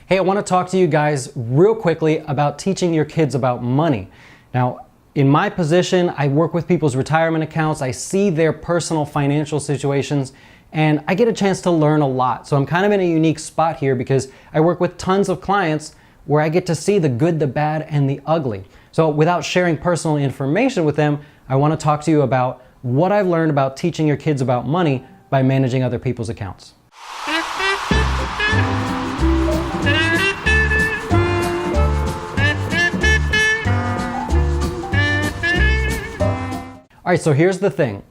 Hey, I want to talk to you guys real quickly about teaching your kids about money. Now, in my position, I work with people's retirement accounts. I see their personal financial situations, and I get a chance to learn a lot. So I'm kind of in a unique spot here because I work with tons of clients where I get to see the good, the bad, and the ugly. So without sharing personal information with them, I want to talk to you about what I've learned about teaching your kids about money by managing other people's accounts. All right, so here's the thing.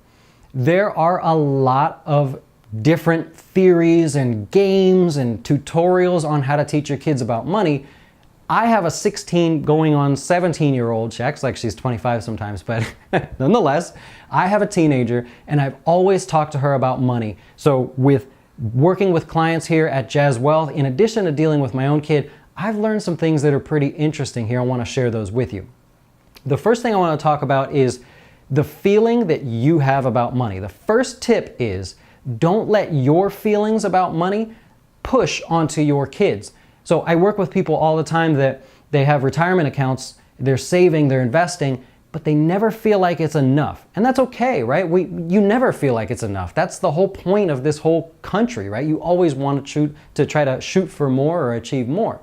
There are a lot of different theories and games and tutorials on how to teach your kids about money. I have a 16 going on 17-year-old. She acts like she's 25 sometimes, but nonetheless, I have a teenager and I've always talked to her about money. So with working with clients here at Jazz Wealth, in addition to dealing with my own kid, I've learned some things that are pretty interesting here. I want to share those with you. The first thing I want to talk about is the feeling that you have about money. The first tip is don't let your feelings about money push onto your kids. So I work with people all the time that they have retirement accounts, they're saving, they're investing, but they never feel like it's enough. And that's okay, right? You never feel like it's enough. That's the whole point of this whole country, right? You always want to try to shoot for more or achieve more.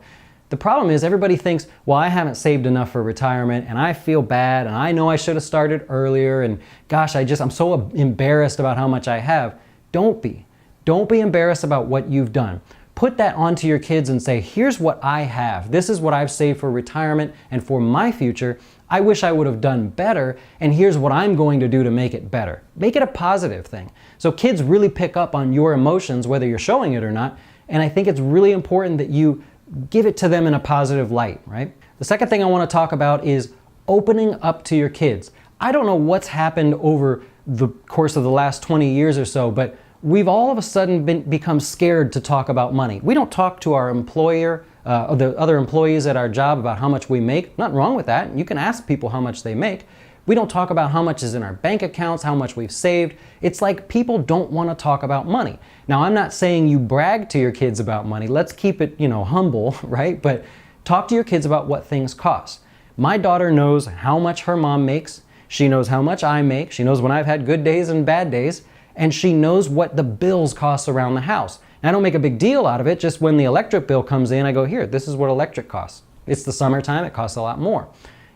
The problem is everybody thinks, well, I haven't saved enough for retirement and I feel bad and I know I should have started earlier and gosh, I'm so embarrassed about how much I have. Don't be. Don't be embarrassed about what you've done. Put that onto your kids and say, here's what I have. This is what I've saved for retirement and for my future. I wish I would have done better and here's what I'm going to do to make it better. Make it a positive thing. So kids really pick up on your emotions, whether you're showing it or not. And I think it's really important that you give it to them in a positive light, right? The second thing I want to talk about is opening up to your kids. I don't know what's happened over the course of the last 20 years or so, but we've all of a sudden become scared to talk about money. We don't talk to our employer, or the other employees at our job about how much we make. Nothing wrong with that. You can ask people how much they make. We don't talk about how much is in our bank accounts, how much we've saved. It's like people don't want to talk about money. Now, I'm not saying you brag to your kids about money. Let's keep it, humble, right? But talk to your kids about what things cost. My daughter knows how much her mom makes. She knows how much I make. She knows when I've had good days and bad days. And she knows what the bills cost around the house. And I don't make a big deal out of it. Just when the electric bill comes in, I go, here, this is what electric costs. It's the summertime, it costs a lot more.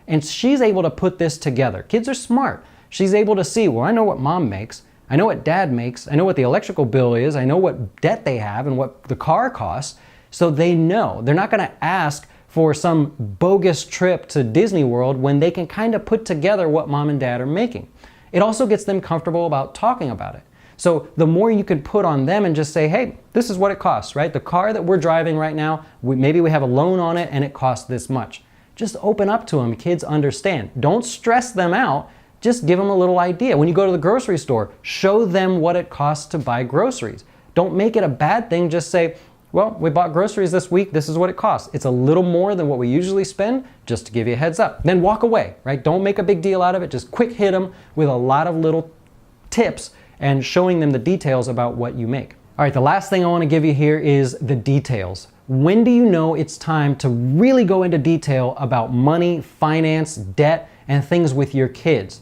And she's able to put this together. Kids are smart. She's able to see, well, I know what mom makes. I know what dad makes. I know what the electrical bill is. I know what debt they have and what the car costs. So they know. They're not going to ask for some bogus trip to Disney World when they can kind of put together what mom and dad are making. It also gets them comfortable about talking about it. So the more you can put on them and just say, hey, this is what it costs, right? The car that we're driving right now, maybe we have a loan on it and it costs this much. Just open up to them. Kids understand. Don't stress them out. Just give them a little idea. When you go to the grocery store, show them what it costs to buy groceries. Don't make it a bad thing. Just say, well, we bought groceries this week. This is what it costs. It's a little more than what we usually spend, just to give you a heads up. Then walk away, right? Don't make a big deal out of it. Just quick hit them with a lot of little tips and showing them the details about what you make. All right, the last thing I want to give you here is the details. When do you know it's time to really go into detail about money, finance, debt, and things with your kids?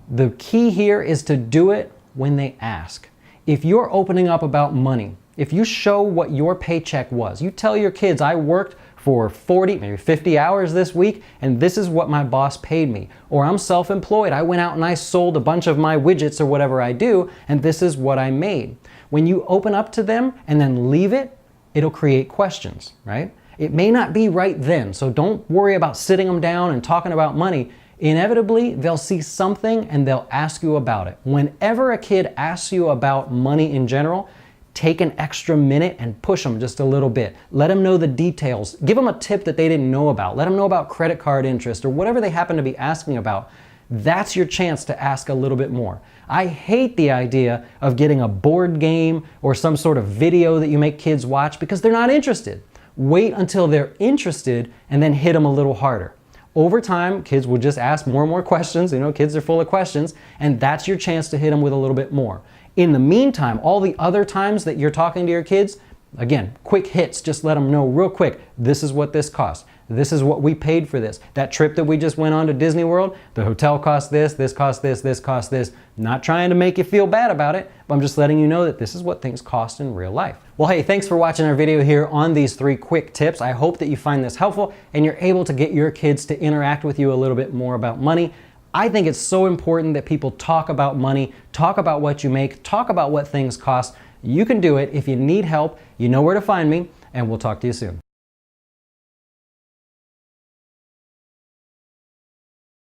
The key here is to do it when they ask. If you're opening up about money, if you show what your paycheck was, you tell your kids, I worked for 40, maybe 50 hours this week, and this is what my boss paid me. Or I'm self-employed, I went out and I sold a bunch of my widgets or whatever I do, and this is what I made. When you open up to them and then leave it, it'll create questions, right? It may not be right then, so don't worry about sitting them down and talking about money. Inevitably, they'll see something and they'll ask you about it. Whenever a kid asks you about money in general, take an extra minute and push them just a little bit. Let them know the details. Give them a tip that they didn't know about. Let them know about credit card interest or whatever they happen to be asking about. That's your chance to ask a little bit more. I hate the idea of getting a board game or some sort of video that you make kids watch because they're not interested. Wait until they're interested and then hit them a little harder. Over time, kids will just ask more and more questions. Kids are full of questions, and that's your chance to hit them with a little bit more. In the meantime, all the other times that you're talking to your kids, Again, quick hits, just let them know real quick, this is what this cost. This is what we paid for this. That trip that we just went on to Disney World, the hotel cost this cost this cost this. Not trying to make you feel bad about it, but I'm just letting you know that this is what things cost in real life. Well, hey, thanks for watching our video here on these 3 quick tips. I hope that you find this helpful and you're able to get your kids to interact with you a little bit more about money. I think it's so important that people talk about money, talk about what you make, talk about what things cost. You can do it. If you need help, you know where to find me, and we'll talk to you soon.